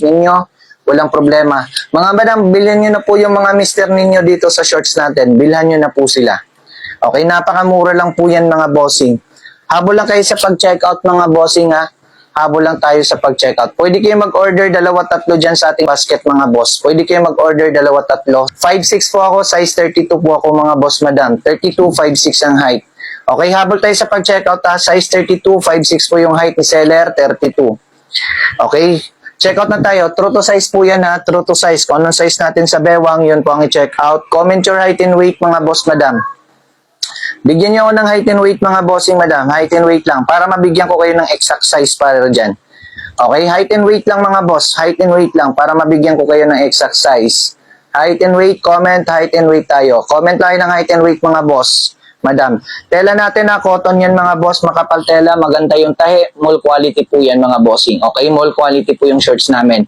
ninyo, walang problema. Mga madam, bilhin nyo na po yung mga mister ninyo dito sa shorts natin. Bilhan nyo na po sila. Okay, napakamura lang po yan mga bossing. Habol lang kayo sa pag-checkout mga bossing ha. Habol lang tayo sa pag-checkout. Pwede kayo mag-order 2-3 dyan sa ating basket mga boss. Pwede kayo mag-order 2-3. 5'6 po ako, size 32 po ako mga boss madam. 32, 5'6 ang height. Okay, habol tayo sa pag-checkout ha. Size 32, 5'6 po yung height ni seller, 32. Okay, checkout na tayo. True to size po yan ha. True to size. Kung anong size natin sa bewang, yun po ang i-checkout. Comment your height and weight mga boss madam. Bigyan niyo ako ng height and weight mga bossing madam. Height and weight lang. Para mabigyan ko kayo ng exact size para dyan. Okay, height and weight lang mga boss. Height and weight lang para mabigyan ko kayo ng exact size. Height and weight, comment, height and weight tayo. Comment tayo ng height and weight mga boss. Madam. Tela natin na cotton yan mga boss. Makapal tela, maganda yung tahi. Mall quality po yan mga bossing. Okay, mall quality po yung shorts namin.